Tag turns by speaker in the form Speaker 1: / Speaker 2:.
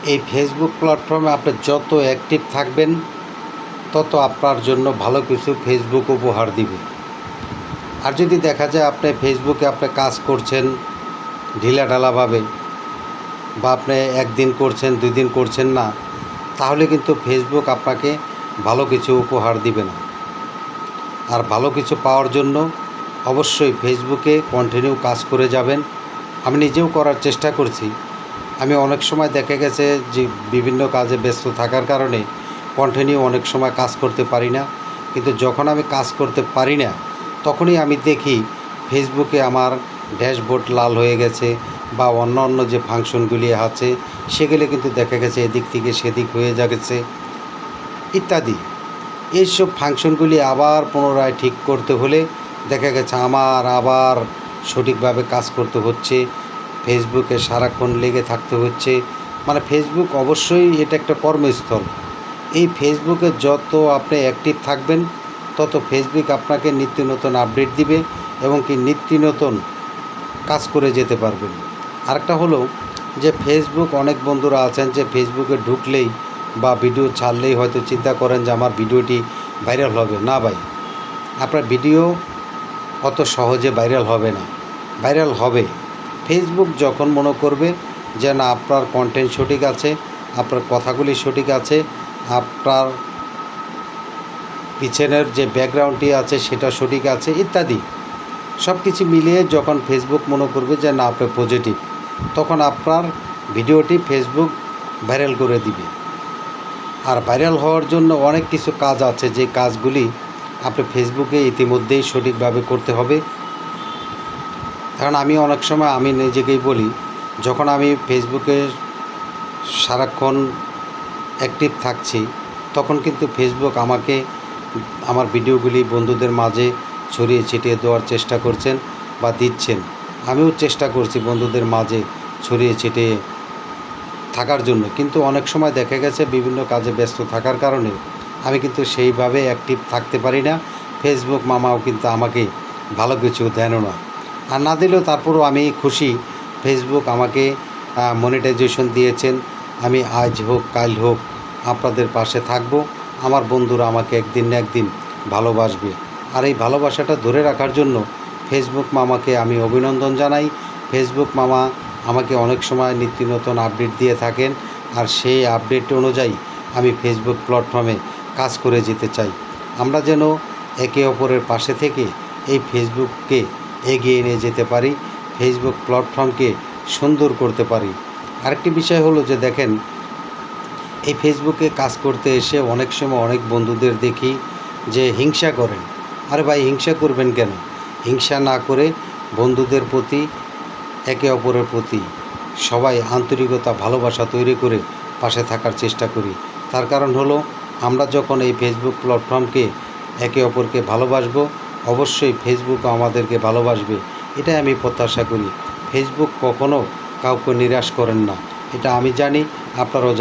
Speaker 1: এই ফেসবুক প্ল্যাটফর্মে আপনি যত অ্যাক্টিভ থাকবেন তত আপনার জন্য ভালো কিছু ফেসবুক উপহার দিবে। আর যদি দেখা যায় আপনি ফেসবুকে আপনি কাজ করছেন ঢিলাঢালাভাবে, বা আপনি একদিন করছেন 2 দিন করছেন না, তাহলে কিন্তু ফেসবুক আপনাকে ভালো কিছু উপহার দিবে না। আর ভালো কিছু পাওয়ার জন্য অবশ্যই ফেসবুকে কন্টিনিউ কাজ করে যাবেন। আমি নিজেও করার চেষ্টা করছি। আমি অনেক সময় দেখা গেছে যে বিভিন্ন কাজে ব্যস্ত থাকার কারণে কন্টিনিউ অনেক সময় কাজ করতে পারি না, কিন্তু যখন আমি কাজ করতে পারি না তখনই আমি দেখি ফেসবুকে আমার ড্যাশবোর্ড লাল হয়ে গেছে, বা অন্য যে ফাংশনগুলি আছে সেগুলি কিন্তু দেখা গেছে এদিক থেকে সেদিক হয়ে যাচ্ছে ইত্যাদি। এইসব ফাংশনগুলি আবার পুনরায় ঠিক করতে হলে দেখা গেছে আমার আবার সঠিকভাবে কাজ করতে হচ্ছে, ফেসবুকে সারাক্ষণ লেগে থাকতে হচ্ছে। মানে ফেসবুক অবশ্যই এটা একটা কর্মস্থল। এই ফেসবুকে যত আপনি অ্যাক্টিভ থাকবেন তত ফেসবুক আপনাকে নিত্য নতুন আপডেট দিবে এবং কি নিত্য নতুন কাজ করে যেতে পারবেন। আরেকটা হলো যে ফেসবুক, অনেক বন্ধুরা আছেন যে ফেসবুকে ঢুকলেই বা ভিডিও ছাড়লেই হয়তো চিন্তা করেন যে আমার ভিডিওটি ভাইরাল হবে। না ভাই, আপনার ভিডিও অত সহজে ভাইরাল হবে না। ভাইরাল হবে ফেসবুক যখন মনে করবে যে না আপনার কন্টেন্ট সঠিক আছে, আপনার কথাগুলি সঠিক আছে, আপনার পিছনের যে ব্যাকগ্রাউন্ডটি আছে সেটা সঠিক আছে ইত্যাদি সব কিছু মিলিয়ে যখন ফেসবুক মনে করবে যে না আপনি পজিটিভ, তখন আপনার ভিডিওটি ফেসবুক ভাইরাল করে দিবে। আর ভাইরাল হওয়ার জন্য অনেক কিছু কাজ আছে, যে কাজগুলি আপনি ফেসবুকে ইতিমধ্যেই সঠিকভাবে করতে হবে। কারণ আমি অনেক সময় আমি নিজেকেই বলি, যখন আমি ফেসবুকে সারাক্ষণ অ্যাক্টিভ থাকছি তখন কিন্তু ফেসবুক আমাকে আমার ভিডিওগুলি বন্ধুদের মাঝে ছড়িয়ে ছিটিয়ে দেওয়ার চেষ্টা করছেন বা দিচ্ছেন। আমিও চেষ্টা করছি বন্ধুদের মাঝে ছড়িয়ে ছিটিয়ে থাকার জন্য, কিন্তু অনেক সময় দেখা গেছে বিভিন্ন কাজে ব্যস্ত থাকার কারণে আমি কিন্তু সেইভাবে অ্যাক্টিভ থাকতে পারি না। ফেসবুক মামাও কিন্তু আমাকে ভালো কিছু দেনও না। আর না দিলেও তারপরও আমি খুশি, ফেসবুক আমাকে মনিটাইজেশন দিয়েছেন। আমি আজ হোক কাল হোক আপনাদের পাশে থাকব। আমার বন্ধুরা আমাকে একদিন না একদিন ভালোবাসবে। আর এই ভালোবাসাটা ধরে রাখার জন্য ফেসবুক মামাকে আমি অভিনন্দন জানাই। ফেসবুক মামা আমাকে অনেক সময় নিত্য নতুন আপডেট দিয়ে থাকেন, আর সেই আপডেট অনুযায়ী আমি ফেসবুক প্ল্যাটফর্মে কাজ করে যেতে চাই। আমরা যেন একে অপরের পাশে থেকে এই ফেসবুককে এগিয়ে নিয়ে যেতে পারি, ফেসবুক প্ল্যাটফর্মকে সুন্দর করতে পারি। আরেকটি বিষয় হলো যে দেখেন, এই ফেসবুকে কাজ করতে এসে অনেক সময় অনেক বন্ধুদের দেখি যে হিংসা করেন। আরে ভাই, হিংসা করবেন কেন? হিংসা না করে বন্ধুদের প্রতি, একে অপরের প্রতি সবাই আন্তরিকতা ভালোবাসা তৈরি করে পাশে থাকার চেষ্টা করি। তার কারণ হলো, আমরা যখন এই ফেসবুক প্ল্যাটফর্মকে একে অপরকে ভালোবাসবো, অবশ্যই ফেসবুকও আমাদেরকে ভালোবাসবে। এটাই আমি প্রত্যাশা করি। ফেসবুক কখনো কাউকে নিরাশ করেন না, এটা আমি জানি, আপনারাও জানেন।